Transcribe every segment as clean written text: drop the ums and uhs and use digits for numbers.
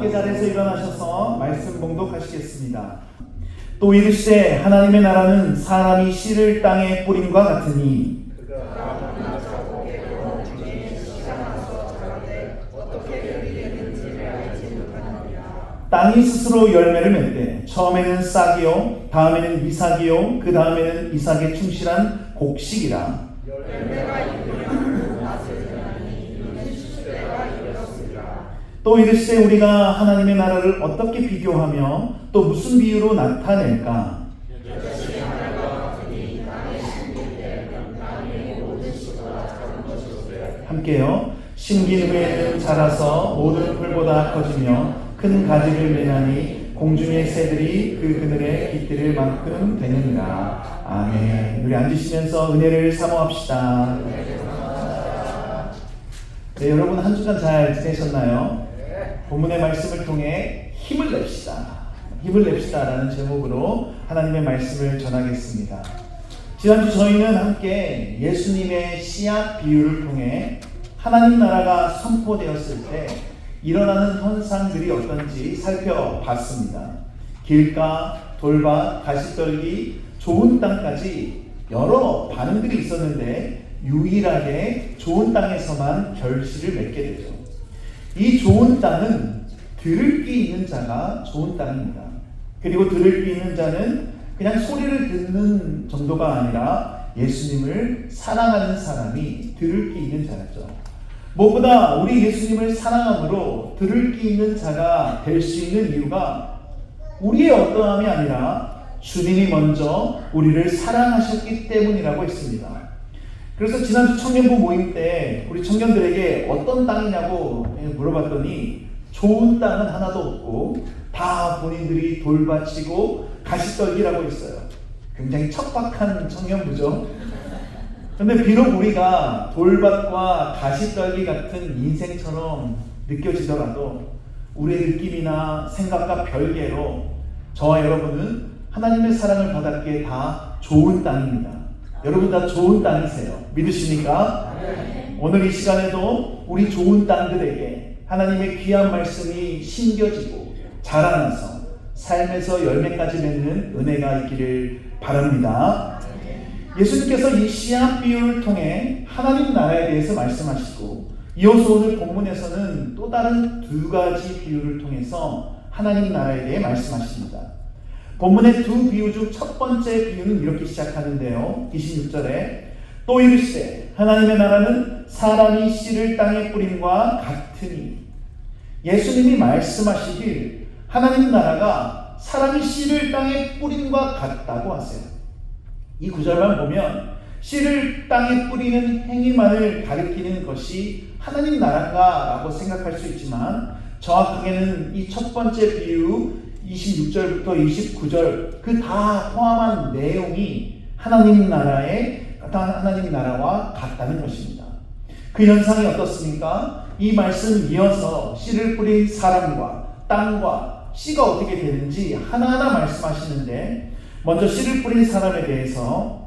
함께 자리에서 일어나셔서 말씀 봉독하시겠습니다. 또 이르시되 하나님의 나라는 사람이 씨를 땅에 뿌림과 같으니 땅이 스스로 열매를 맺되 처음에는 싹이요 다음에는 이삭이요 그 다음에는 이삭에 충실한 곡식이라. 또 이르시되 우리가 하나님의 나라를 어떻게 비교하며 또 무슨 비유로 나타낼까? 함께요. 심긴 후에는 자라서 모든 풀보다 커지며 큰 가지를 내나니 공중의 새들이 그 그늘에 깃들을 만큼 되느니라. 아멘. 우리 앉으시면서 은혜를 사모합시다. 네, 여러분 한 주간 잘 지내셨나요? 본문의 말씀을 통해 힘을 냅시다. 힘을 냅시다 라는 제목으로 하나님의 말씀을 전하겠습니다. 지난주 저희는 함께 예수님의 씨앗 비유를 통해 하나님 나라가 선포되었을 때 일어나는 현상들이 어떤지 살펴봤습니다. 길가, 돌밭, 가시떨기, 좋은 땅까지 여러 반응들이 있었는데 유일하게 좋은 땅에서만 결실을 맺게 되죠. 이 좋은 땅은 들을 귀 있는 자가 좋은 땅입니다. 그리고 들을 귀 있는 자는 그냥 소리를 듣는 정도가 아니라 예수님을 사랑하는 사람이 들을 귀 있는 자였죠. 무엇보다 우리 예수님을 사랑함으로 들을 귀 있는 자가 될 수 있는 이유가 우리의 어떠함이 아니라 주님이 먼저 우리를 사랑하셨기 때문이라고 했습니다. 그래서 지난주 청년부 모임 때 우리 청년들에게 어떤 땅이냐고 물어봤더니 좋은 땅은 하나도 없고 다 본인들이 돌밭이고 가시떨기라고 했어요. 굉장히 척박한 청년부죠. 그런데 비록 우리가 돌밭과 가시떨기 같은 인생처럼 느껴지더라도 우리의 느낌이나 생각과 별개로 저와 여러분은 하나님의 사랑을 받았기에 다 좋은 땅입니다. 여러분 다 좋은 땅이세요. 믿으십니까? 오늘 이 시간에도 우리 좋은 땅들에게 하나님의 귀한 말씀이 심겨지고 자라나서 삶에서 열매까지 맺는 은혜가 있기를 바랍니다. 예수님께서 이 씨앗 비유를 통해 하나님 나라에 대해서 말씀하시고 이어서 오늘 본문에서는 또 다른 두 가지 비유를 통해서 하나님 나라에 대해 말씀하십니다. 본문의 두 비유 중 첫 번째 비유는 이렇게 시작하는데요. 26절에 또 이르시되 하나님의 나라는 사람이 씨를 땅에 뿌림과 같으니. 예수님이 말씀하시길 하나님 나라가 사람이 씨를 땅에 뿌림과 같다고 하세요. 이 구절만 보면 씨를 땅에 뿌리는 행위만을 가리키는 것이 하나님 나라인가 라고 생각할 수 있지만 정확하게는 이 첫 번째 비유 26절부터 29절 그 다 포함한 내용이 하나님 나라와 같다는 것입니다. 그 현상이 어떻습니까? 이 말씀 이어서 씨를 뿌린 사람과 땅과 씨가 어떻게 되는지 하나하나 말씀하시는데 먼저 씨를 뿌린 사람에 대해서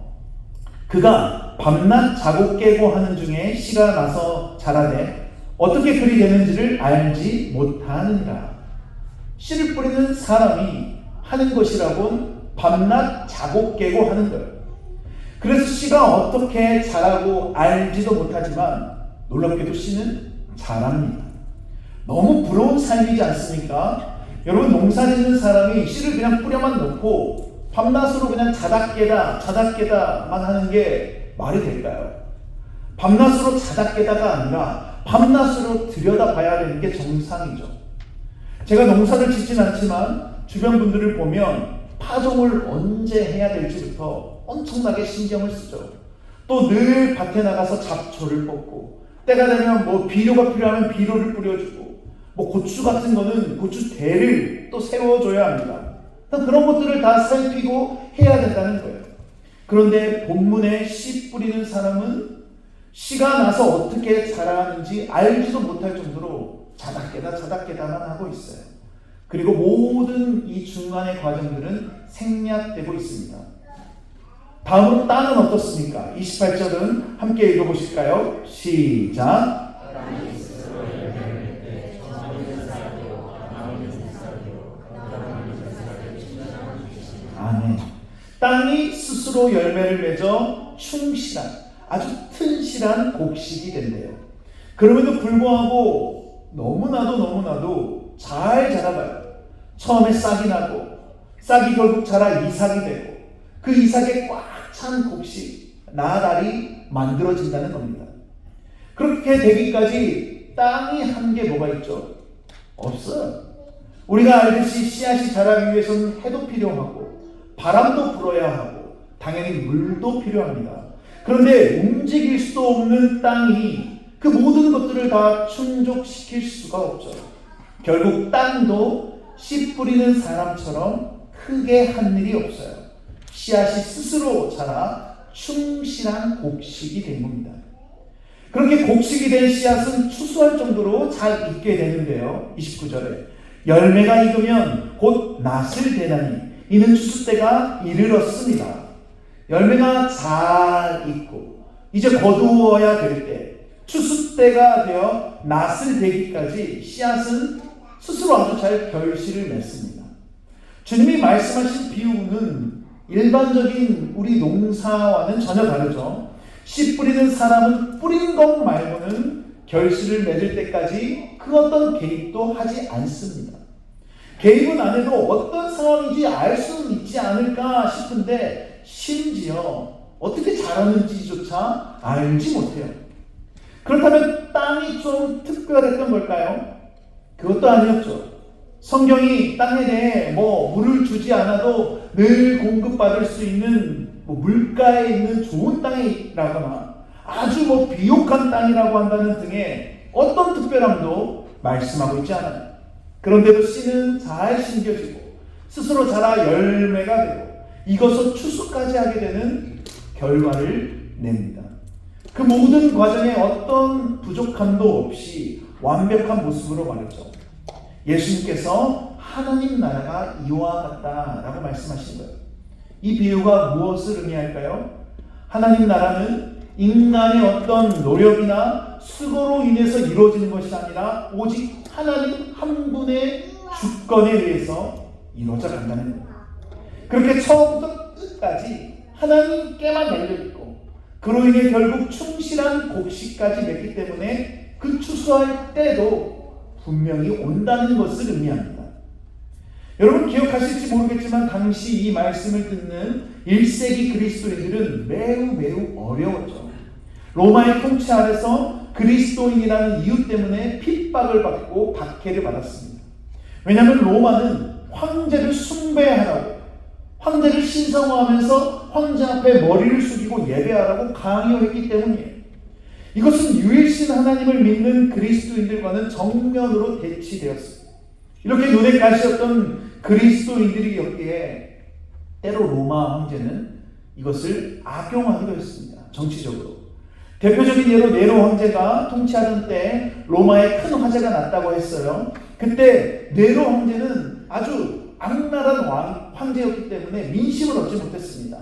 그가 밤낮 자고 깨고 하는 중에 씨가 나서 자라되 어떻게 그리 되는지를 알지 못하느니라. 씨를 뿌리는 사람이 하는 것이라곤 밤낮 자고 깨고 하는 거예요. 그래서 씨가 어떻게 자라고 알지도 못하지만 놀랍게도 씨는 자랍니다. 너무 부러운 삶이지 않습니까? 여러분 농사 짓는 사람이 씨를 그냥 뿌려만 놓고 밤낮으로 그냥 자다 깨다만 하는 게 말이 될까요? 밤낮으로 자다 깨다가 아니라 밤낮으로 들여다봐야 되는 게 정상이죠. 제가 농사를 짓진 않지만 주변 분들을 보면 파종을 언제 해야 될지부터 엄청나게 신경을 쓰죠. 또 늘 밭에 나가서 잡초를 뽑고 때가 되면 비료가 필요하면 비료를 뿌려주고 고추 같은 거는 고추대를 또 세워줘야 합니다. 그런 것들을 다 살피고 해야 된다는 거예요. 그런데 본문에 씨 뿌리는 사람은 씨가 나서 어떻게 자라는지 알지도 못할 정도로 자다 깨다만 하고 있어요. 그리고 모든 이 중간의 과정들은 생략되고 있습니다. 다음으로 땅은 어떻습니까? 28절은 함께 읽어보실까요? 시작. 스스로 열매를 맺어 충실한 아주 튼실한 곡식이 된대요. 그럼에도 불구하고 너무나도 잘 자라가요. 처음에 싹이 나고 싹이 결국 자라 이삭이 되고 그 이삭에 꽉 찬 곡식 나달이 만들어진다는 겁니다. 그렇게 되기까지 땅이 한 게 뭐가 있죠? 없어요. 우리가 알듯이 씨앗이 자라기 위해서는 해도 필요하고 바람도 불어야 하고 당연히 물도 필요합니다. 그런데 움직일 수도 없는 땅이 그 모든 것들을 다 충족시킬 수가 없죠. 결국 땅도 씨 뿌리는 사람처럼 크게 한 일이 없어요. 씨앗이 스스로 자라 충실한 곡식이 된 겁니다. 그렇게 곡식이 된 씨앗은 추수할 정도로 잘 익게 되는데요. 29절에 열매가 익으면 곧 낫을 대나니 이는 추수 때가 이르렀습니다. 열매가 잘 익고 이제 거두어야 될 때, 추수 때가 되어 낫을 대기까지 씨앗은 스스로 아주 잘 결실을 맺습니다. 주님이 말씀하신 비유는 일반적인 우리 농사와는 전혀 다르죠. 씨 뿌리는 사람은 뿌린 것 말고는 결실을 맺을 때까지 그 어떤 개입도 하지 않습니다. 개입은 안 해도 어떤 상황인지 알 수는 있지 않을까 싶은데 심지어 어떻게 자랐는지조차 알지 못해요. 그렇다면 땅이 좀 특별했던 걸까요? 그것도 아니었죠. 성경이 땅에 대해 물을 주지 않아도 늘 공급받을 수 있는 물가에 있는 좋은 땅이라거나 아주 비옥한 땅이라고 한다는 등의 어떤 특별함도 말씀하고 있지 않아요. 그런데도 씨는 잘 심겨지고 스스로 자라 열매가 되고 익어서 추수까지 하게 되는 결과를 냅니다. 그 모든 과정에 어떤 부족함도 없이 완벽한 모습으로 말했죠. 예수님께서 하나님 나라가 이와 같다라고 말씀하신 거예요. 이 비유가 무엇을 의미할까요? 하나님 나라는 인간의 어떤 노력이나 수고로 인해서 이루어지는 것이 아니라 오직 하나님 한 분의 주권에 의해서 이루어져 간다는 거예요. 그렇게 처음부터 끝까지 하나님께만 달려있고 그로 인해 결국 충실한 곡식까지 맺기 때문에 그 추수할 때도 분명히 온다는 것을 의미합니다. 여러분 기억하실지 모르겠지만 당시 이 말씀을 듣는 1세기 그리스도인들은 매우 어려웠죠. 로마의 통치 아래서 그리스도인이라는 이유 때문에 핍박을 받고 박해를 받았습니다. 왜냐하면 로마는 황제를 숭배하라고, 황제를 신성화하면서 황제 앞에 머리를 숙이고 예배하라고 강요했기 때문이에요. 이것은 유일신 하나님을 믿는 그리스도인들과는 정면으로 대치되었습니다. 이렇게 눈에 가시였던 그리스도인들이었기에 때로 로마 황제는 이것을 악용하기도 했습니다. 정치적으로. 대표적인 예로 네로 황제가 통치하던 때 로마에 큰 화재가 났다고 했어요. 그때 네로 황제는 아주 악랄한 황제였기 때문에 민심을 얻지 못했습니다.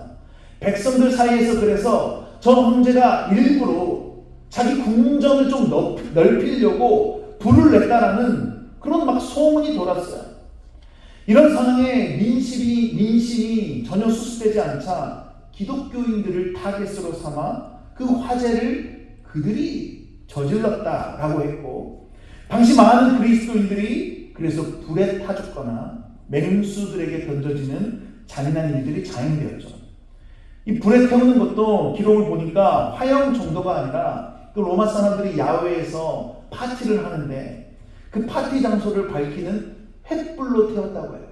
백성들 사이에서 그래서 저 황제가 일부러 자기 궁정을 좀 넓히려고 불을 냈다라는 그런 소문이 돌았어요. 이런 상황에 민심이 전혀 수습되지 않자 기독교인들을 타겟으로 삼아 그 화재를 그들이 저질렀다라고 했고, 당시 많은 그리스도인들이 그래서 불에 타 죽거나 맹수들에게 던져지는 잔인한 일들이 자행되었죠. 이 불에 태우는 것도 기록을 보니까 화형 정도가 아니라 또 로마 사람들이 야외에서 파티를 하는데 그 파티 장소를 밝히는 횃불로 태웠다고 해요.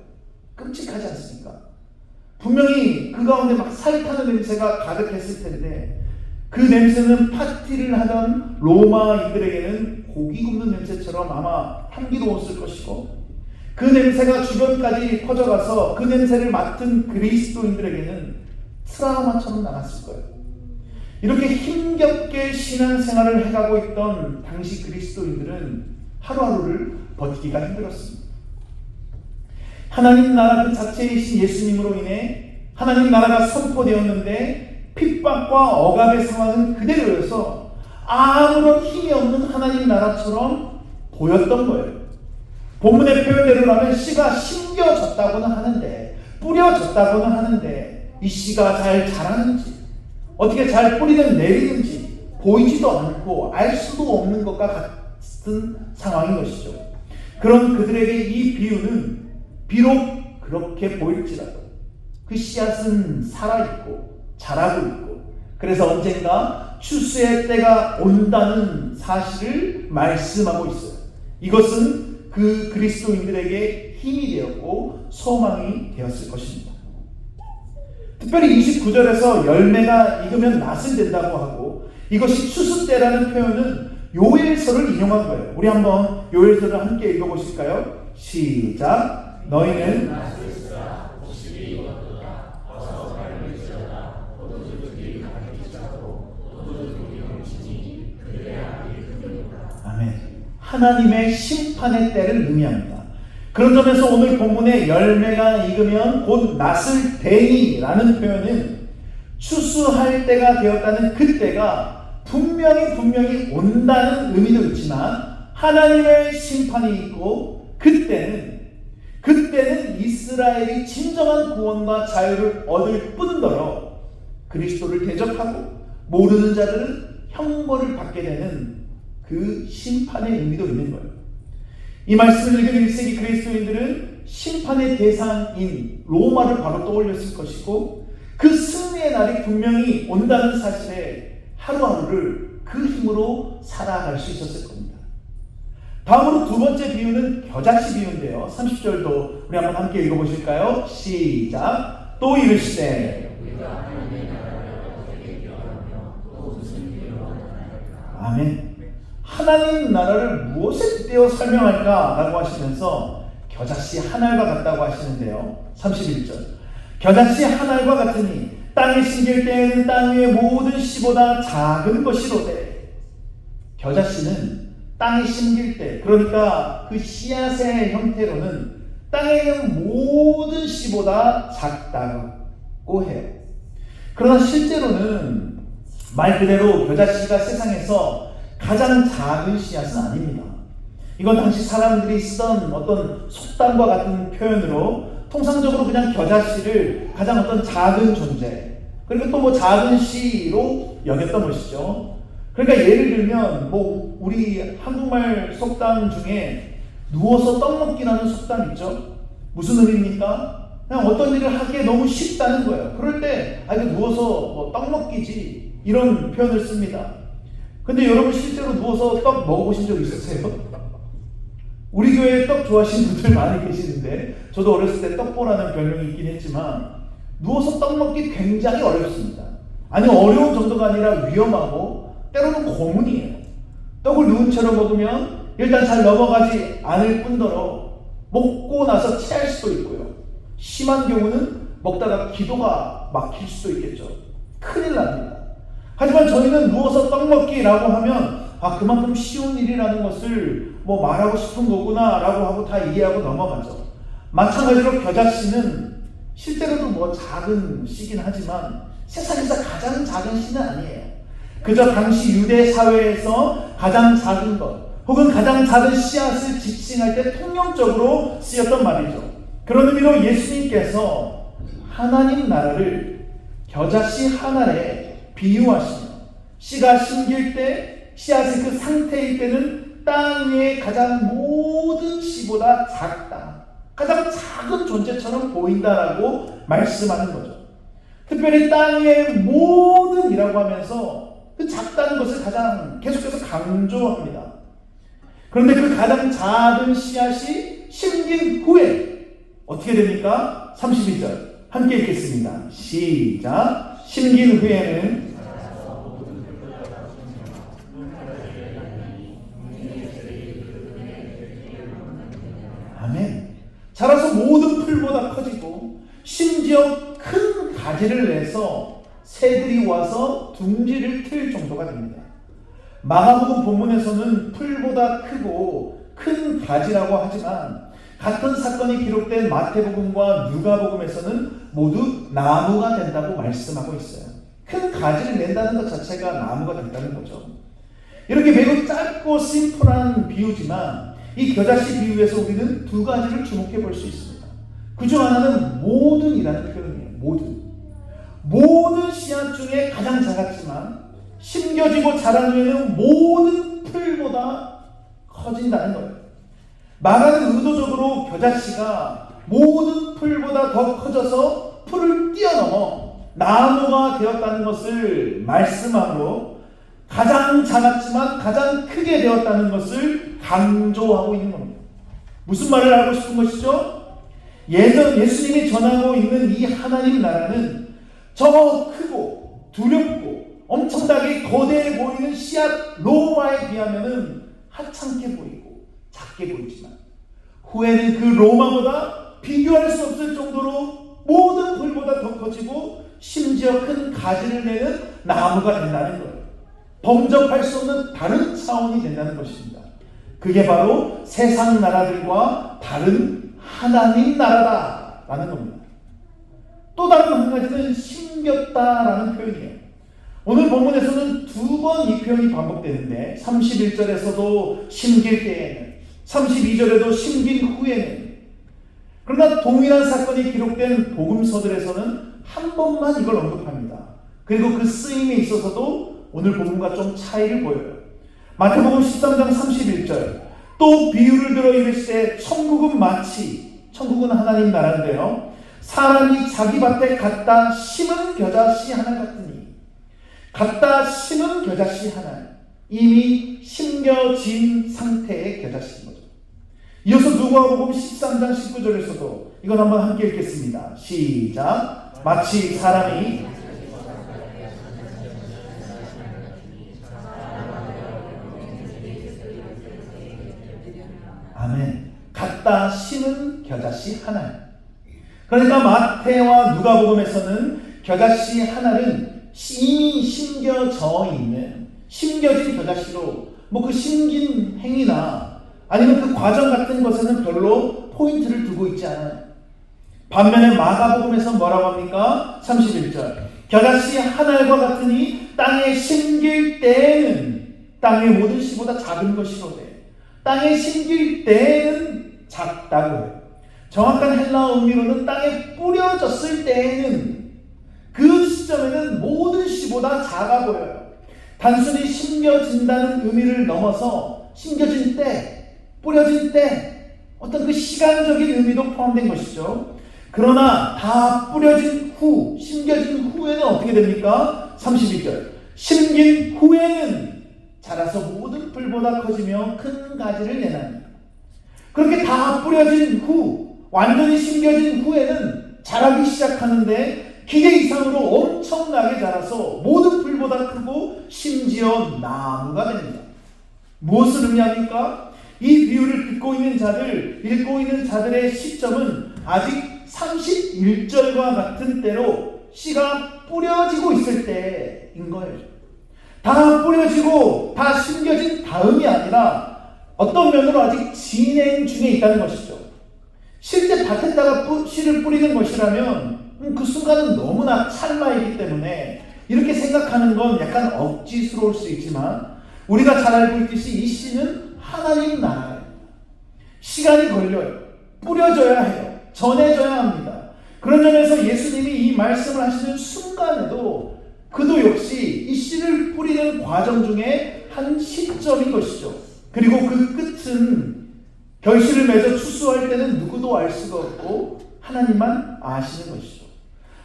끔찍하지 않습니까? 분명히 그 가운데 살타는 냄새가 가득했을 텐데 그 냄새는 파티를 하던 로마인들에게는 고기 굽는 냄새처럼 아마 향기로웠을 것이고, 그 냄새가 주변까지 퍼져가서 그 냄새를 맡은 그리스도인들에게는 트라우마처럼 남았을 거예요. 이렇게 힘겹게 신앙생활을 해가고 있던 당시 그리스도인들은 하루하루를 버티기가 힘들었습니다. 하나님 나라 그 자체이신 예수님으로 인해 하나님 나라가 선포되었는데 핍박과 억압의 상황은 그대로여서 아무런 힘이 없는 하나님 나라처럼 보였던 거예요. 본문의 표현대로라면 씨가 심겨졌다고는 하는데, 뿌려졌다고는 하는데 이 씨가 잘 자라는지, 어떻게 잘 뿌리는 내리는지 보이지도 않고 알 수도 없는 것과 같은 상황인 것이죠. 그런 그들에게 이 비유는 비록 그렇게 보일지라도 그 씨앗은 살아있고 자라고 있고, 그래서 언젠가 추수의 때가 온다는 사실을 말씀하고 있어요. 이것은 그 그리스도인들에게 힘이 되었고 소망이 되었을 것입니다. 특별히 29절에서 열매가 익으면 낫을 된다고 하고, 이것이 추수 때라는 표현은 요엘서를 인용한 거예요. 우리 한번 요엘서를 함께 읽어보실까요? 시작. 너희는 아멘. 하나님의 심판의 때를 의미합니다. 그런 점에서 오늘 본문의 열매가 익으면 곧 낫을 대니라는 표현은 추수할 때가 되었다는 그때가 분명히 온다는 의미도 있지만, 하나님의 심판이 있고 그때는 이스라엘이 진정한 구원과 자유를 얻을 뿐더러 그리스도를 대적하고 모르는 자들은 형벌을 받게 되는 그 심판의 의미도 있는 거예요. 이 말씀을 읽은 1세기 그리스도인들은 심판의 대상인 로마를 바로 떠올렸을 것이고, 그 승리의 날이 분명히 온다는 사실에 하루하루를 그 힘으로 살아갈 수 있었을 겁니다. 다음으로 두 번째 비유는 겨자씨 비유인데요. 30절도 우리 한번 함께 읽어보실까요? 시작. 또 이르시되 아멘. 하나님 나라를 무엇에 띄어 설명할까? 라고 하시면서 겨자씨 한 알과 같다고 하시는데요. 31절. 겨자씨 한 알과 같으니 땅에 심길 때에는 땅 위의 모든 씨보다 작은 것이로되. 겨자씨는 땅에 심길 때, 그러니까 그 씨앗의 형태로는 땅에 있는 모든 씨보다 작다고 해요. 그러나 실제로는 말 그대로 겨자씨가 세상에서 가장 작은 씨앗은 아닙니다. 이건 당시 사람들이 쓰던 어떤 속담과 같은 표현으로 통상적으로 그냥 겨자씨를 가장 어떤 작은 존재, 그리고 또 뭐 작은 씨로 여겼던 것이죠. 그러니까 예를 들면 뭐 우리 한국말 속담 중에 누워서 떡 먹기라는 속담 있죠. 무슨 의미입니까? 그냥 어떤 일을 하기에 너무 쉽다는 거예요. 그럴 때 이거 누워서 뭐 떡 먹기지, 이런 표현을 씁니다. 근데 여러분 실제로 누워서 떡 먹어보신 적 있으세요? 우리 교회에 떡 좋아하시는 분들 많이 계시는데, 저도 어렸을 때 떡보라는 별명이 있긴 했지만 누워서 떡 먹기 굉장히 어렵습니다. 아니 어려운 정도가 아니라 위험하고 때로는 고문이에요. 떡을 누운 채로 먹으면 일단 잘 넘어가지 않을 뿐더러 먹고 나서 체할 수도 있고요. 심한 경우는 먹다가 기도가 막힐 수도 있겠죠. 큰일 납니다. 하지만 저희는 누워서 떡 먹기라고 하면 그만큼 쉬운 일이라는 것을 뭐 말하고 싶은 거구나 라고 하고 다 이해하고 넘어가죠. 마찬가지로 겨자씨는 실제로도 뭐 작은 씨긴 하지만 세상에서 가장 작은 씨는 아니에요. 그저 당시 유대 사회에서 가장 작은 것 혹은 가장 작은 씨앗을 지칭할 때 통용적으로 쓰였던 말이죠. 그런 의미로 예수님께서 하나님 나라를 겨자씨 하나에 비유하시며, 씨가 심길 때 씨앗의 그 상태일 때는 땅 위의 가장 모든 씨보다 작다, 가장 작은 존재처럼 보인다라고 말씀하는 거죠. 특별히 땅 위의 모든이라고 하면서 그 작다는 것을 가장 계속해서 강조합니다. 그런데 그 가장 작은 씨앗이 심긴 후에 어떻게 됩니까? 32절 함께 읽겠습니다. 시작. 심긴 후에는 아멘. 자라서 모든 풀보다 커지고 심지어 큰 가지를 내서 새들이 와서 둥지를 틀 정도가 됩니다. 마가복음 본문에서는 풀보다 크고 큰 가지라고 하지만 같은 사건이 기록된 마태복음과 누가복음에서는 모두 나무가 된다고 말씀하고 있어요. 큰 가지를 낸다는 것 자체가 나무가 된다는 거죠. 이렇게 매우 짧고 심플한 비유지만 이 겨자씨 비유에서 우리는 두 가지를 주목해 볼 수 있습니다. 그중 하나는 모든이라는 표현이에요. 모든. 모든 씨앗 중에 가장 작았지만 심겨지고 자란 후에는 모든 풀보다 커진다는 거예요. 마가는 의도적으로 겨자씨가 모든 풀보다 더 커져서 풀을 뛰어넘어 나무가 되었다는 것을 말씀함으로 가장 작았지만 가장 크게 되었다는 것을 강조하고 있는 겁니다. 무슨 말을 하고 싶은 것이죠? 예수님이 전하고 있는 이 하나님 나라는 저 크고 두렵고 엄청나게 거대해 보이는 씨앗 로마에 비하면 하찮게 보이고 작게 보이지만 후에는 그 로마보다 비교할 수 없을 정도로 모든 풀보다 더 커지고 심지어 큰 가지를 내는 나무가 된다는 거예요. 범접할 수 없는 다른 차원이 된다는 것입니다. 그게 바로 세상 나라들과 다른 하나님 나라다라는 겁니다. 또 다른 한 가지는 심겼다라는 표현이에요. 오늘 본문에서는 두 번 이 표현이 반복되는데 31절에서도 심길 때에는 32절에도 심긴 후에는 그러나 동일한 사건이 기록된 복음서들에서는 한 번만 이걸 언급합니다. 그리고 그 쓰임에 있어서도 오늘 본문과 좀 차이를 보여요. 마태복음 13장 31절 또 비유를 들어 이르시되 천국은 마치 천국은 하나님 나라인데요 사람이 자기 밭에 갖다 심은 겨자씨 하나 같으니 갖다 심은 겨자씨 하나 이미 심겨진 상태의 겨자씨인 거죠. 이어서 누가복음 13장 19절에서도 이건 한번 함께 읽겠습니다. 시작. 마치 사람이 아멘. 갖다 심은 겨자씨 하나. 그러니까 마태와 누가복음에서는 겨자씨 하나는 이미 심겨져 있는 심겨진 겨자씨로 뭐 그 심긴 행위나 아니면 그 과정 같은 것에는 별로 포인트를 두고 있지 않아요. 반면에 마가복음에서 뭐라고 합니까? 31절 겨자씨 하나과 같으니 땅에 심길 때에는 땅의 모든 씨보다 작은 것이로되 땅에 심길 때에는 작다고 해요. 정확한 헬라어 의미로는 땅에 뿌려졌을 때에는 그 시점에는 모든 씨보다 작아 보여요. 단순히 심겨진다는 의미를 넘어서 심겨진 때, 뿌려진 때 어떤 그 시간적인 의미도 포함된 것이죠. 그러나 다 뿌려진 후, 심겨진 후에는 어떻게 됩니까? 32절 심긴 후에는 자라서 모든 풀보다 커지며 큰 가지를 내나니 그렇게 다 뿌려진 후, 완전히 심겨진 후에는 자라기 시작하는데 기대 이상으로 엄청나게 자라서 모든 풀보다 크고 심지어 나무가 됩니다. 무엇을 의미합니까? 이 비유를 듣고 있는 자들, 읽고 있는 자들의 시점은 아직 31절과 같은 때로 씨가 뿌려지고 있을 때인 거예요. 다 뿌려지고 다 심겨진 다음이 아니라 어떤 면으로 아직 진행 중에 있다는 것이죠. 실제 밭에다가 씨를 뿌리는 것이라면 그 순간은 너무나 찰나이기 때문에 이렇게 생각하는 건 약간 억지스러울 수 있지만 우리가 잘 알고 있듯이 이 씨는 하나님 나라예요. 시간이 걸려요. 뿌려져야 해요. 전해져야 합니다. 그런 점에서 예수님이 이 말씀을 하시는 순간에도 그도 역시 이 씨를 뿌리는 과정 중에 한 시점인 것이죠. 그리고 그 끝은 결실을 맺어 추수할 때는 누구도 알 수가 없고 하나님만 아시는 것이죠.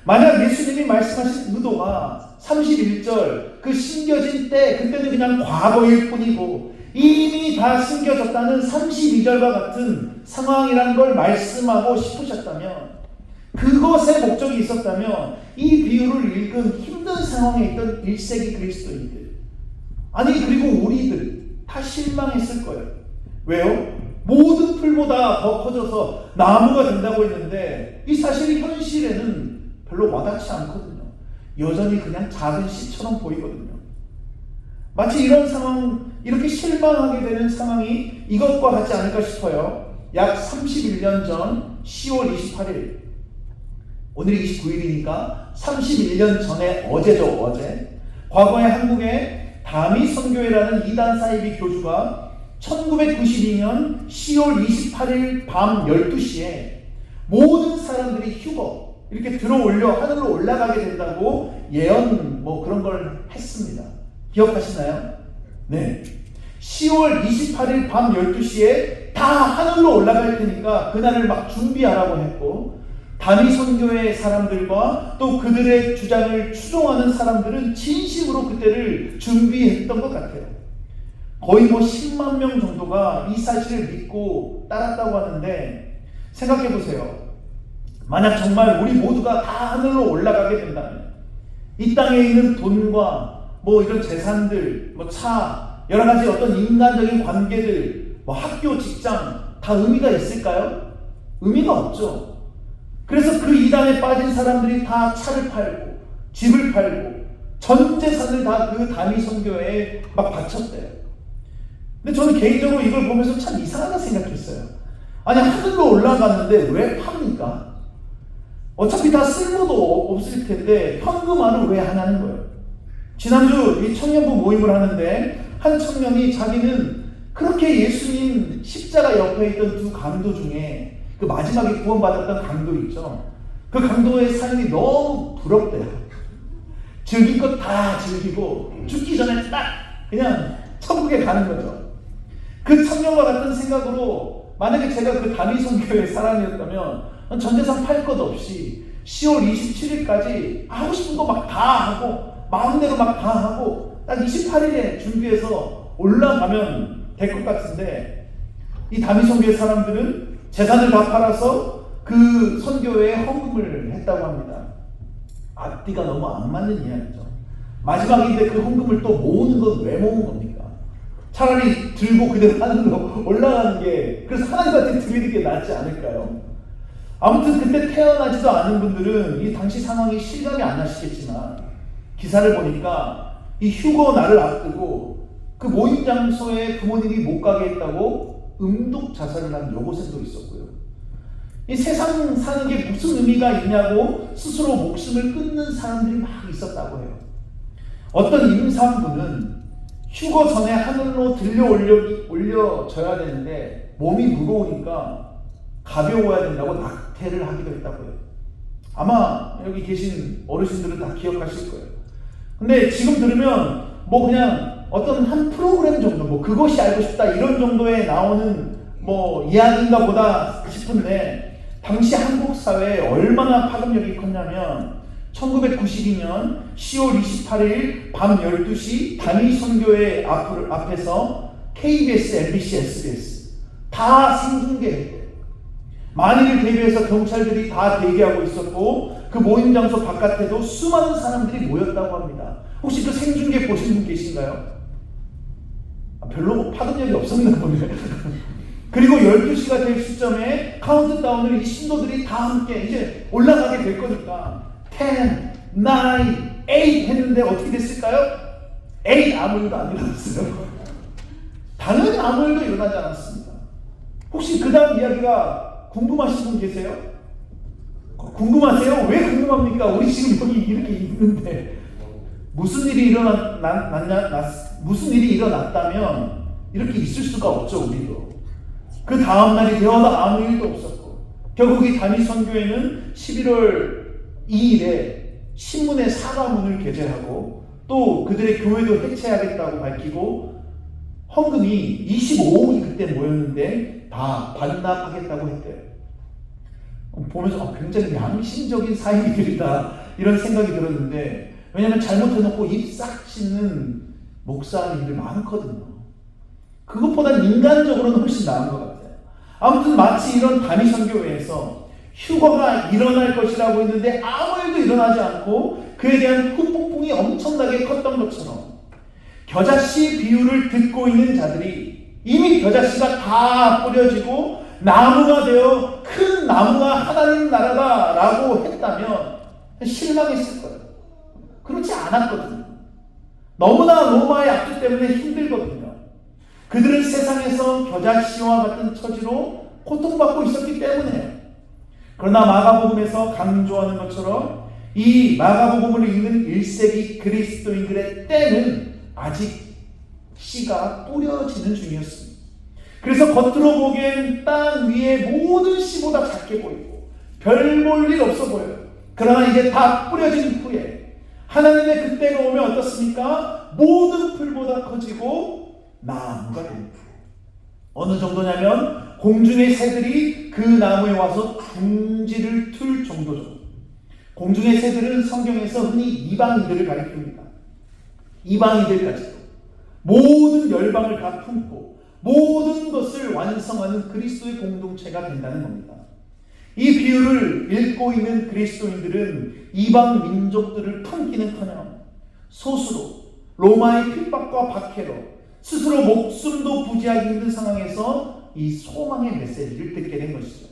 만약 예수님이 말씀하신 의도가 31절 그 심겨진 때 그때는 그냥 과거일 뿐이고 이미 다 심겨졌다는 32절과 같은 상황이라는 걸 말씀하고 싶으셨다면 그것에 목적이 있었다면 이 비유를 읽은 힘든 상황에 있던 1세기 그리스도인들 아니 그리고 우리들 다 실망했을 거예요. 왜요? 모든 풀보다 더 커져서 나무가 된다고 했는데 이 사실이 현실에는 별로 와닿지 않거든요. 여전히 그냥 작은 씨처럼 보이거든요. 마치 이런 상황, 이렇게 실망하게 되는 상황이 이것과 같지 않을까 싶어요. 약 31년 전 10월 28일 오늘이 29일이니까 31년 전에 어제죠. 어제 과거에 한국에 다미 선교회라는 이단 사이비 교주가 1992년 10월 28일 밤 12시에 모든 사람들이 휴거 이렇게 들어올려 하늘로 올라가게 된다고 예언 뭐 그런 걸 했습니다. 기억하시나요? 네. 10월 28일 밤 12시에 다 하늘로 올라갈 테니까 그날을 막 준비하라고 했고, 단위 선교회 사람들과 또 그들의 주장을 추종하는 사람들은 진심으로 그때를 준비했던 것 같아요. 거의 뭐 10만 명 정도가 이 사실을 믿고 따랐다고 하는데, 생각해 보세요. 만약 정말 우리 모두가 다 하늘로 올라가게 된다면 이 땅에 있는 돈과 뭐 이런 재산들, 뭐 차, 여러 가지 어떤 인간적인 관계들, 뭐 학교, 직장 다 의미가 있을까요? 의미가 없죠. 그래서 그 이단에 빠진 사람들이 다 차를 팔고 집을 팔고 전 재산을 다 그 단위 선교회에 막 바쳤대요. 근데 저는 개인적으로 이걸 보면서 참 이상하다 생각했어요. 아니, 하늘로 올라갔는데 왜 팝니까? 어차피 다 쓸모도 없을 텐데 현금화를 왜 하냐는 거예요. 지난주 이 청년부 모임을 하는데 한 청년이 자기는 그렇게 예수님 십자가 옆에 있던 두 강도 중에 그 마지막에 구원받았던 강도 있죠. 그 강도의 삶이 너무 부럽대요. 즐길 것 다 즐기고 죽기 전에 딱 그냥 천국에 가는 거죠. 그 청년과 같은 생각으로 만약에 제가 그 단위 선교의 사람이었다면 전 재산 팔 것 없이 10월 27일까지 하고 싶은 거 막 다 하고 마음대로 막 다 하고 딱 28일에 준비해서 올라가면 될 것 같은데, 이 단위 선교의 사람들은 재산을 다 팔아서 그 선교회에 헌금을 했다고 합니다. 앞뒤가 너무 안 맞는 이야기죠. 마지막인데 그 헌금을 또 모으는 건 왜 모은 겁니까? 차라리 들고 그대로 하늘로 올라가는 게, 그래서 하나님한테 드리는 게 낫지 않을까요? 아무튼 그때 태어나지도 않은 분들은 이 당시 상황이 실감이 안 나시겠지만, 기사를 보니까 이 휴거 날을 앞두고 그 모임 장소에 부모님이 못 가게 했다고 음독 자살을 한 여고생도 있었고요. 이 세상 사는 게 무슨 의미가 있냐고 스스로 목숨을 끊는 사람들이 막 있었다고 해요. 어떤 임산부는 휴거 전에 하늘로 들려 올려져야 되는데 몸이 무거우니까 가벼워야 된다고 낙태를 하기도 했다고 해요. 아마 여기 계신 어르신들은 다 기억하실 거예요. 근데 지금 들으면 뭐 그냥 어떤 한 프로그램 정도, 뭐 그것이 알고 싶다 이런 정도에 나오는 뭐 이야기인가 보다 싶은데, 당시 한국 사회에 얼마나 파급력이 컸냐면 1992년 10월 28일 밤 12시 단위 선교회 앞에서 KBS, MBC, SBS 다 생중계했대요. 만일을 대비해서 경찰들이 다 대기하고 있었고 그 모임 장소 바깥에도 수많은 사람들이 모였다고 합니다. 혹시 그 생중계 보신 분 계신가요? 별로 파급력이 없었나 보네요. 그리고 12시가 될 시점에 카운트다운을 이 신도들이 다 함께 이제 올라가게 될 거니까 10, 9, 8 했는데 어떻게 됐을까요? 8 아무 일도 안 일어났어요. 당연히 아무 일도 일어나지 않았습니다. 혹시 그 다음 이야기가 궁금하신 분 계세요? 궁금하세요? 왜 궁금합니까? 우리 지금 여기 이렇게 있는데 무슨 일이 일어났다면 이렇게 있을 수가 없죠. 우리도 그 다음날이 되어도 아무 일도 없었고, 결국 이 단위 선교회는 11월 2일에 신문에 사과문을 게재하고 또 그들의 교회도 해체하겠다고 밝히고 헌금이 25억이 그때 모였는데 다 반납하겠다고 했대요. 보면서 굉장히 양심적인 사이비들이다 이런 생각이 들었는데, 왜냐하면 잘못해놓고 입 싹 씻는 목사님들 많거든요. 그것보다 인간적으로는 훨씬 나은 것 같아요. 아무튼 마치 이런 단위 선교회에서 휴거가 일어날 것이라고 했는데 아무 일도 일어나지 않고 그에 대한 후폭풍이 엄청나게 컸던 것처럼, 겨자씨 비유를 듣고 있는 자들이 이미 겨자씨가 다 뿌려지고 나무가 되어 큰 나무가 하나님 나라다 라고 했다면 실망했을 거예요. 그렇지 않았거든요. 너무나 로마의 압제 때문에 힘들거든요. 그들은 세상에서 겨자씨와 같은 처지로 고통받고 있었기 때문에요. 그러나 마가복음에서 강조하는 것처럼 이 마가복음을 읽는 1세기 그리스도인들의 때는 아직 씨가 뿌려지는 중이었습니다. 그래서 겉으로 보기엔 땅 위에 모든 씨보다 작게 보이고 별 볼 일 없어 보여요. 그러나 이제 다 뿌려진 후에 하나님의 그때가 오면 어떻습니까? 모든 풀보다 커지고 나무가 됩니다. 어느 정도냐면 공중의 새들이 그 나무에 와서 둥지를 틀 정도죠. 공중의 새들은 성경에서 흔히 이방인들을 가리킵니다. 이방인들까지도 모든 열방을 다 품고 모든 것을 완성하는 그리스도의 공동체가 된다는 겁니다. 이 비유를 읽고 있는 그리스도인들은 이방 민족들을 품기는커녕 소수로 로마의 핍박과 박해로 스스로 목숨도 부지하기 힘든 상황에서 이 소망의 메시지를 듣게 된 것이죠.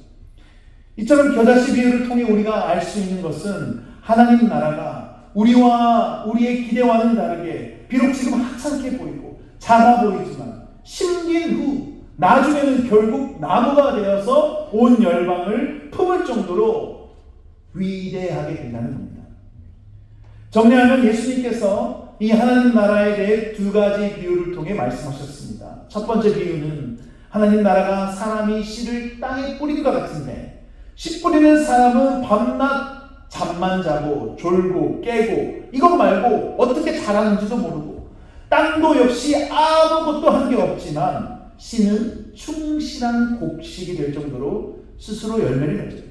이처럼 겨자씨 비유를 통해 우리가 알 수 있는 것은 하나님 나라가 우리와 우리의 기대와는 다르게 비록 지금 하찮게 보이고 작아 보이지만 심긴 후 나중에는 결국 나무가 되어서 온 열방을 품을 정도로 위대하게 된다는 겁니다. 정리하면 예수님께서 이 하나님 나라에 대해 두 가지 비유를 통해 말씀하셨습니다. 첫 번째 비유는 하나님 나라가 사람이 씨를 땅에 뿌린 것 같은데 씨 뿌리는 사람은 밤낮 잠만 자고 졸고 깨고 이것 말고 어떻게 자라는지도 모르고 땅도 역시 아무것도 한 게 없지만 씨는 충실한 곡식이 될 정도로 스스로 열매를 맺어요.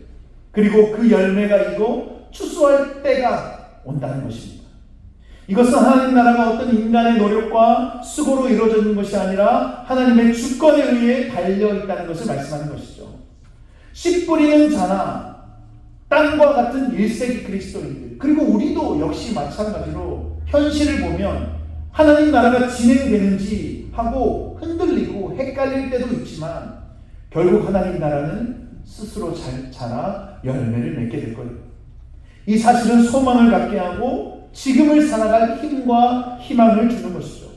그리고 그 열매가 익어 추수할 때가 온다는 것입니다. 이것은 하나님 나라가 어떤 인간의 노력과 수고로 이루어지는 것이 아니라 하나님의 주권에 의해 달려있다는 것을 말씀하는 것이죠. 씨 뿌리는 자나 땅과 같은 1세기 그리스도인들 그리고 우리도 역시 마찬가지로 현실을 보면 하나님 나라가 진행되는지 하고 흔들리고 헷갈릴 때도 있지만 결국 하나님 나라는 스스로 자라 열매를 맺게 될 거예요. 이 사실은 소망을 갖게 하고 지금을 살아갈 힘과 희망을 주는 것이죠.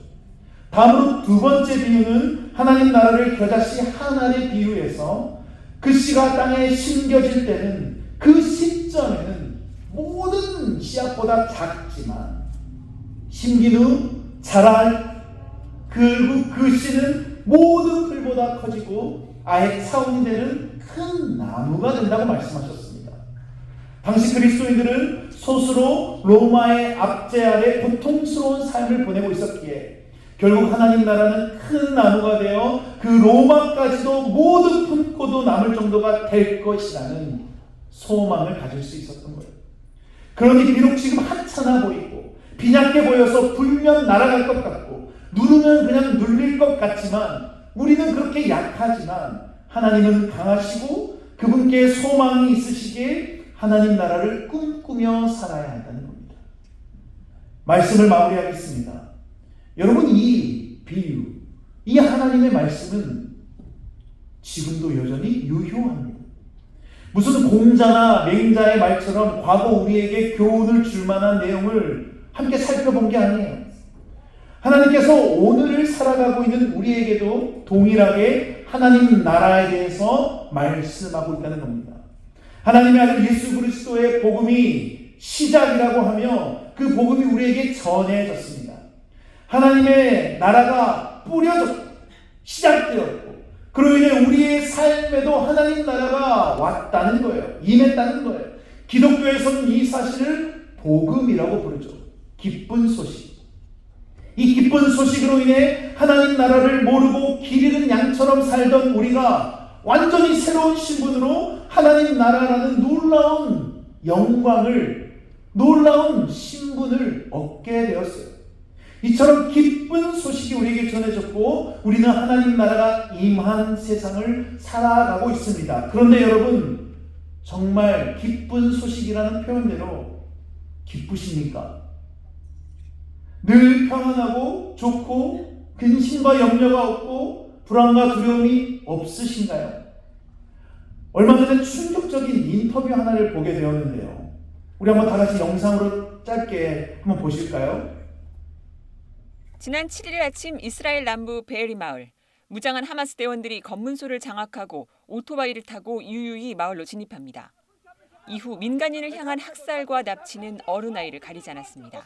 다음으로 두 번째 비유는 하나님 나라를 겨자씨 한 알에 비유해서 그 씨가 땅에 심겨질 때는 그 시점에는 모든 씨앗보다 작지만 심긴 후 자랄 그 씨는 모든 풀보다 커지고 아예 차원이 되는 큰 나무가 된다고 말씀하셨습니다. 당시 그리스도인들은 소수로 로마의 압제 아래 고통스러운 삶을 보내고 있었기에 결국 하나님 나라는 큰 나무가 되어 그 로마까지도 모두 품고도 남을 정도가 될 것이라는 소망을 가질 수 있었던 거예요. 그러니 비록 지금 하찮아 보이고 빈약해 보여서 불면 날아갈 것 같고 누르면 그냥 눌릴 것 같지만 우리는 그렇게 약하지만 하나님은 강하시고 그분께 소망이 있으시기에 하나님 나라를 꿈꾸며 살아야 한다는 겁니다. 말씀을 마무리하겠습니다. 여러분 이 비유, 이 하나님의 말씀은 지금도 여전히 유효합니다. 무슨 공자나 맹자의 말처럼 과거 우리에게 교훈을 줄 만한 내용을 함께 살펴본 게 아니에요. 하나님께서 오늘을 살아가고 있는 우리에게도 동일하게 하나님 나라에 대해서 말씀하고 있다는 겁니다. 하나님의 아들 예수 그리스도의 복음이 시작이라고 하며 그 복음이 우리에게 전해졌습니다. 하나님의 나라가 뿌려졌고 시작되었고 그로 인해 우리의 삶에도 하나님 나라가 왔다는 거예요. 임했다는 거예요. 기독교에서는 이 사실을 복음이라고 부르죠. 기쁜 소식. 이 기쁜 소식으로 인해 하나님 나라를 모르고 길 잃은 양처럼 살던 우리가 완전히 새로운 신분으로 하나님 나라라는 놀라운 영광을, 놀라운 신분을 얻게 되었어요. 이처럼 기쁜 소식이 우리에게 전해졌고 우리는 하나님 나라가 임한 세상을 살아가고 있습니다. 그런데 여러분, 정말 기쁜 소식이라는 표현대로 기쁘십니까? 늘 평안하고 좋고 근심과 염려가 없고 불안과 두려움이 없으신가요? 얼마 전에 충격적인 인터뷰 하나를 보게 되었는데요. 우리 한번 다 같이 영상으로 짧게 한번 보실까요? 지난 7일 아침 이스라엘 남부 베에리 마을. 무장한 하마스 대원들이 검문소를 장악하고 오토바이를 타고 유유히 마을로 진입합니다. 이후 민간인을 향한 학살과 납치는 어른아이를 가리지 않았습니다.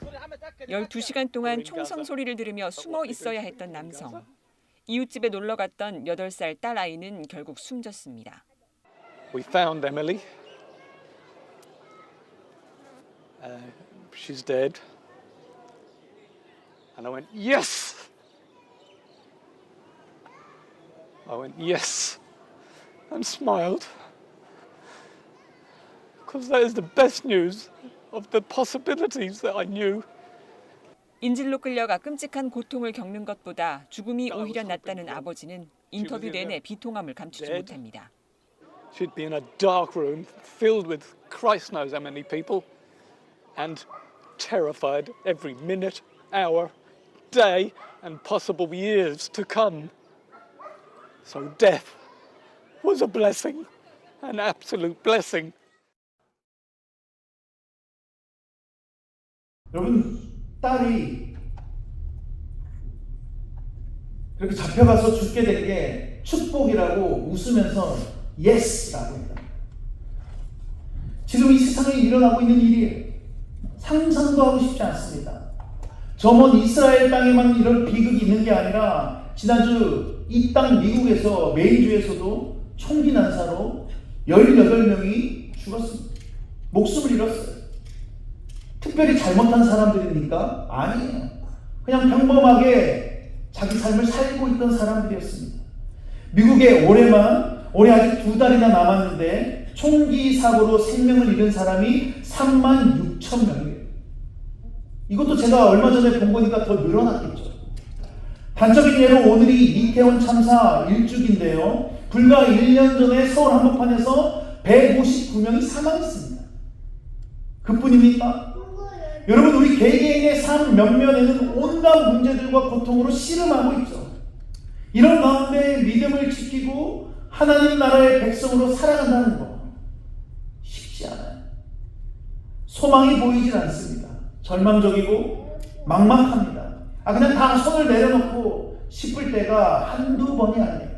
12시간 동안 총성 소리를 들으며 숨어 있어야 했던 남성. 이웃집에 놀러 갔던 8살 딸 아이는 결국 숨졌습니다. We found Emily. She's dead. And I went, yes! I went, yes, and smiled. Because that is the best news of the possibilities that I knew. 인질로 끌려가 끔찍한 고통을 겪는 것보다 죽음이 오히려 낫다는 아버지는 인터뷰 내내 비통함을 감추지 못합니다. She'd be in a dark room filled with Christ knows how many people and terrified every minute, hour, day and possible years to come. So death was a blessing, an absolute blessing. 여러분, 딸이 그렇게 잡혀가서 죽게 된 게 축복이라고 웃으면서 예스라고 했다. 지금 이 세상에 일어나고 있는 일이에요. 상상도 하고 싶지 않습니다. 저 먼 이스라엘 땅에만 이런 비극이 있는 게 아니라 지난주 이 땅 미국에서 메인주에서도 총기 난사로 18명이 죽었습니다. 목숨을 잃었어요. 특별히 잘못한 사람들입니까? 아니에요. 그냥 평범하게 자기 삶을 살고 있던 사람들이었습니다. 미국에 올해 아직 2달이나 남았는데 총기 사고로 생명을 잃은 사람이 36,000명이에요. 이것도 제가 얼마 전에 본 거니까 더 늘어났겠죠. 단적인 예로 오늘이 이태원 참사 1주기인데요. 불과 1년 전에 서울 한복판에서 159명이 사망했습니다. 그뿐입니까? 여러분, 우리 개개인의 삶 면면에는 온갖 문제들과 고통으로 씨름하고 있죠. 이런 가운데 믿음을 지키고 하나님 나라의 백성으로 살아간다는 거 쉽지 않아요. 소망이 보이질 않습니다. 절망적이고 막막합니다. 그냥 다 손을 내려놓고 싶을 때가 한두 번이 아니에요.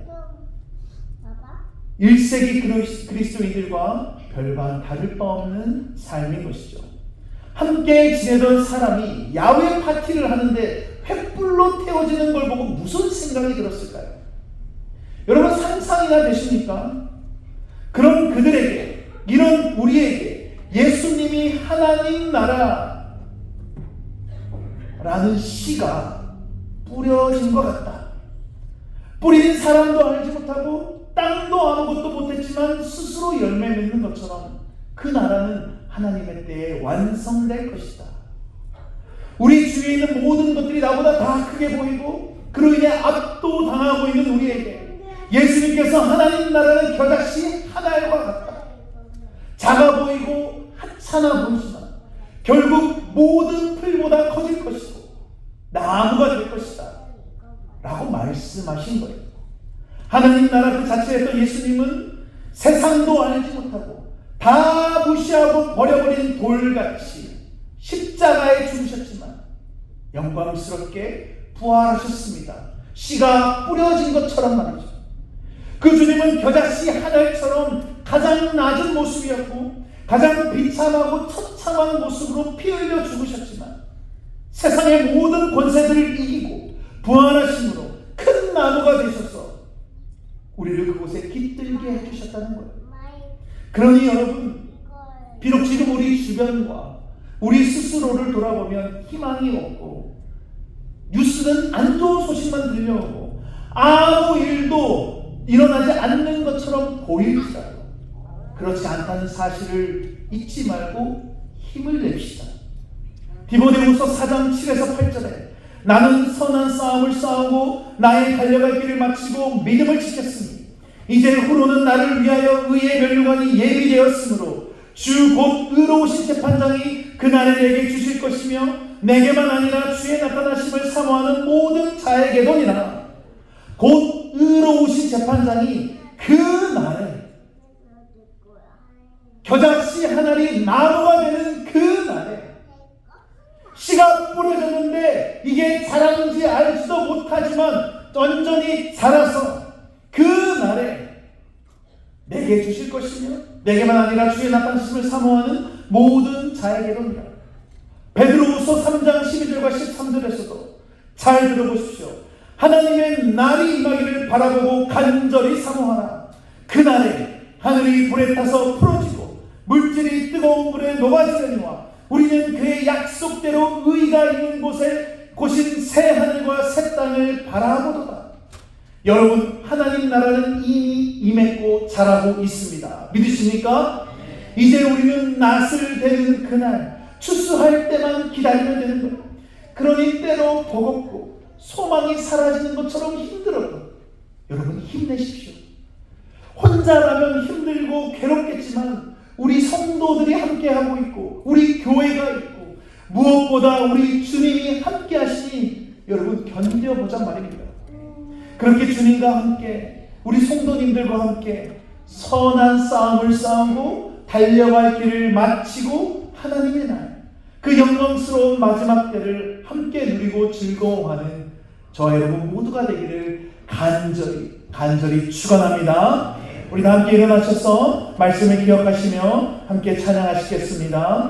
1세기 그리스도인들과 별반 다를 바 없는 삶인 것이죠. 함께 지내던 사람이 야외 파티를 하는데 횃불로 태워지는 걸 보고 무슨 생각이 들었을까요? 여러분, 상상이나 되십니까? 그런 그들에게, 이런 우리에게 예수님이 하나님 나라라는 씨가 뿌려진 것 같다. 뿌린 사람도 알지 못하고 땅도 아무것도 못했지만 스스로 열매 맺는 것처럼 그 나라는 하나님의 때에 완성될 것이다. 우리 주위에 있는 모든 것들이 나보다 다 크게 보이고 그로 인해 압도당하고 있는 우리에게 예수님께서 하나님 나라는 겨자씨 하나와 같다. 작아 보이고 하찮아 보이지만 결국 모든 풀보다 커질 것이고 나무가 될 것이다 라고 말씀하신 거예요. 하나님 나라 그 자체에서 예수님은 세상도 알지 못하고 다 무시하고 버려버린 돌같이 십자가에 죽으셨지만 영광스럽게 부활하셨습니다. 씨가 뿌려진 것처럼 말이죠. 그 주님은 겨자씨 하늘처럼 가장 낮은 모습이었고 가장 비참하고 처참한 모습으로 피 흘려 죽으셨지만 세상의 모든 권세들을 이기고 부활하심으로 큰 나무가 되셔서 우리를 그곳에 깃들게 해주셨다는 거예요. 그러니 여러분, 비록 지금 우리 주변과 우리 스스로를 돌아보면 희망이 없고 뉴스는 안 좋은 소식만 들려오고 아무 일도 일어나지 않는 것처럼 보일지라도 그렇지 않다는 사실을 잊지 말고 힘을 냅시다. 디모데후서 4장 7에서 8절에 나는 선한 싸움을 싸우고 나의 달려갈 길을 마치고 믿음을 지켰으니 이제 후로는 나를 위하여 의의 면류관이 예비되었으므로 주 곧 의로우신 재판장이 그날에 내게 주실 것이며 내게만 아니라 주의 나타나심을 사모하는 모든 자에게도니라. 곧 의로우신 재판장이 그날에 겨자씨 하나리 나무가 되는 그날에 씨가 뿌려졌는데 이게 자라는지 알지도 못하지만 온전히 자라서 그날에 내게 주실 것이며 내게만 아니라 주의 나타나심을 사모하는 모든 자에게로니라. 베드로후서 3장 12절과 13절에서도 잘 들어보십시오. 하나님의 날이 임하기를 바라보고 간절히 사모하라. 그날에 하늘이 불에 타서 풀어지고 물질이 뜨거운 불에 녹아지려니와 우리는 그의 약속대로 의가 있는 곳에 고신 새 하늘과 새 땅을 바라보도다. 여러분, 하나님 나라는 이미 임했고 자라고 있습니다. 믿으십니까? 이제 우리는 낫을 대는 그날, 추수할 때만 기다리면 되는 거예요. 그러니 때로 버겁고 소망이 사라지는 것처럼 힘들어도 여러분 힘내십시오. 혼자라면 힘들고 괴롭겠지만 우리 성도들이 함께하고 있고 우리 교회가 있고 무엇보다 우리 주님이 함께 하시니 여러분 견뎌보자 말입니다. 그렇게 주님과 함께 우리 성도님들과 함께 선한 싸움을 싸우고 달려갈 길을 마치고 하나님의 날, 그 영광스러운 마지막 때를 함께 누리고 즐거워하는 저와 여러분 모두가 되기를 간절히 축원합니다. 우리 다 함께 일어나셔서 말씀을 기억하시며 함께 찬양하시겠습니다.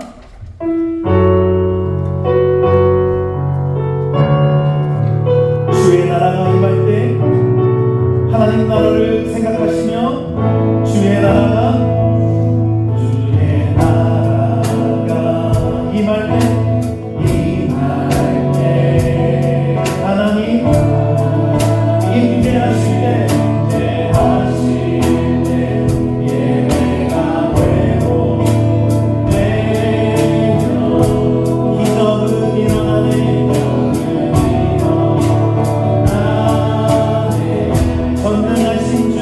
주의 나라가 임할 때 하나님 나라를 생각하시며 주의 나라가 임할 때 하나님 임재하실 때 예배가 되고 기적은 일어나네. 전능하신 주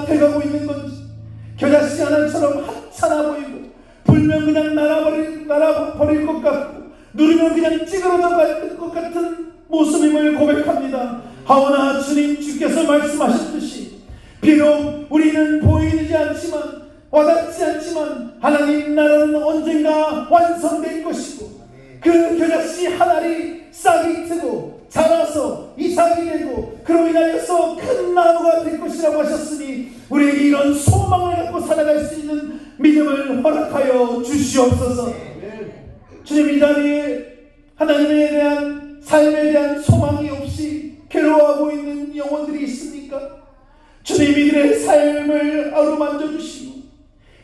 얼마나 돼가고 있는 건지, 겨자씨 하나처럼 하찮아 보이고 불면 그냥 날아버릴 것 같고 누르면 그냥 찌그러져 갈 것 같은 모습임을 고백합니다. 하오나 주님, 주께서 말씀하셨듯이 비록 우리는 보이지 않지만, 와닿지 않지만 하나님 나라는 언젠가 완성될 것이고, 그 겨자씨 한 알이 싹이 트고 자라서 이삭이 되고 그로 인하여서 큰 나무가 될 것이라고 하셨으니 우리에게 이런 소망을 갖고 살아갈 수 있는 믿음을 허락하여 주시옵소서. 주님, 이 자리에 하나님에 대한 삶에 대한 소망이 없이 괴로워하고 있는 영혼들이 있습니까? 주님, 이들의 삶을 어루만져 주시고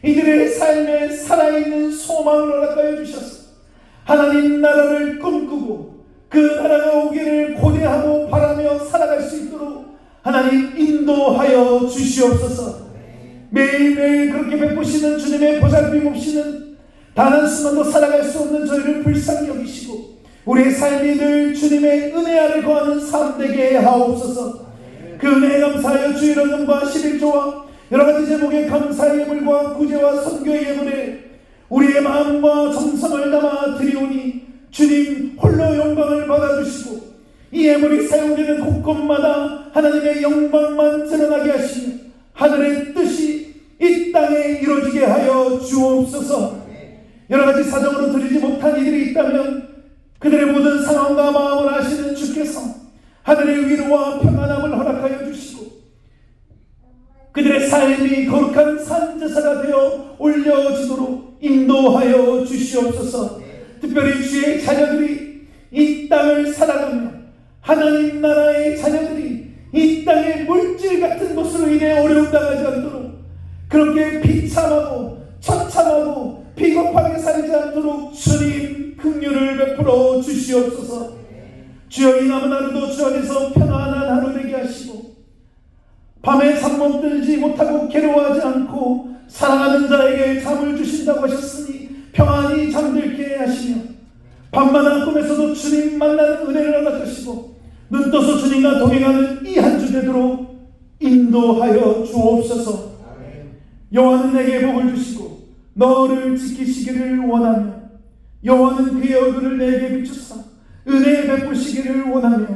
이들의 삶에 살아있는 소망을 허락하여 주셔서 하나님 나라를 꿈꾸고 그 나라가 오기를 고대하고 바라며 살아갈 수 있도록 하나님 인도하여 주시옵소서. 매일매일 그렇게 베푸시는 주님의 보살핌 없이는 단 한순간도 살아갈 수 없는 저희를 불쌍히 여기시고 우리의 삶이 늘 주님의 은혜 아래 거하는 삶 되게 하옵소서. 그 은혜에 감사하여 주의 이름과 11조와 여러가지 제목의 감사의 예물과 구제와 선교의 예물에 우리의 마음과 정성을 담아 드리오니 주님 홀로 영광을 받아주시고 이 예물이 사용되는 곳곳마다 하나님의 영광만 드러나게 하시며 하늘의 뜻이 이 땅에 이루어지게 하여 주옵소서. 여러가지 사정으로 드리지 못한 이들이 있다면 그들의 모든 상황과 마음을 아시는 주께서 하늘의 위로와 평안함을 허락하여 주시고 그들의 삶이 거룩한 산제사가 되어 올려지도록 인도하여 주시옵소서. 특별히 주의 자녀들이 이 땅을 살아가며 하나님 나라의 자녀들이 이 땅의 물질 같은 것으로 인해 어려움 당하지 않도록 그렇게 비참하고 처참하고 비겁하게 살지 않도록 주님 긍휼을 베풀어 주시옵소서. 주여, 이 남은 하루도 주 안에서 평안한 하루 되게 하시고 밤에 잠 못 들지 못하고 괴로워하지 않고 사랑하는 자에게 잠을 주신다고 하셨으니 평안히 잠들게 하시며 밤마다 꿈에서도 주님 만나는 은혜를 허락하시고 눈 떠서 주님과 동행하는 이 한 주 되도록 인도하여 주옵소서. 여호와는 내게 복을 주시고 너를 지키시기를 원하며 여호와는 그의 얼굴을 내게 비추사 은혜 베푸시기를 원하며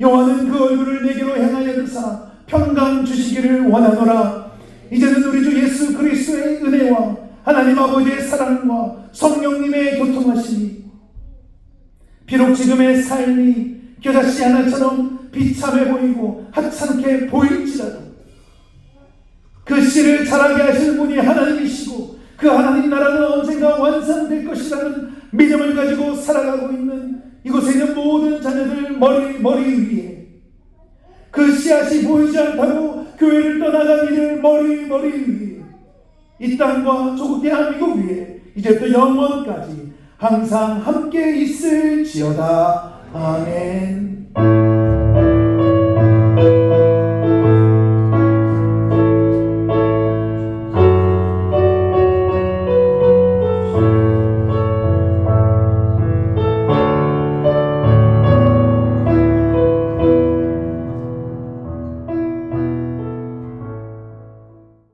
여호와는 그 얼굴을 내게로 향하여 드사 평강 주시기를 원하노라. 이제는 우리 주 예수 그리스도의 은혜와 하나님 아버지의 사랑과 성령님의 교통하심이 비록 지금의 삶이 겨자씨 하나처럼 비참해 보이고 하찮게 보일지라도 그 씨를 자라게 하실 분이 하나님이시고 그 하나님 나라는 언젠가 완성될 것이라는 믿음을 가지고 살아가고 있는 이곳에 있는 모든 자녀들 머리 위에 그 씨앗이 보이지 않다고 교회를 떠나간 이들 머리 위에 이 땅과 조국 대한민국 위에 이제부터 영원까지 항상 함께 있을지어다. 아멘.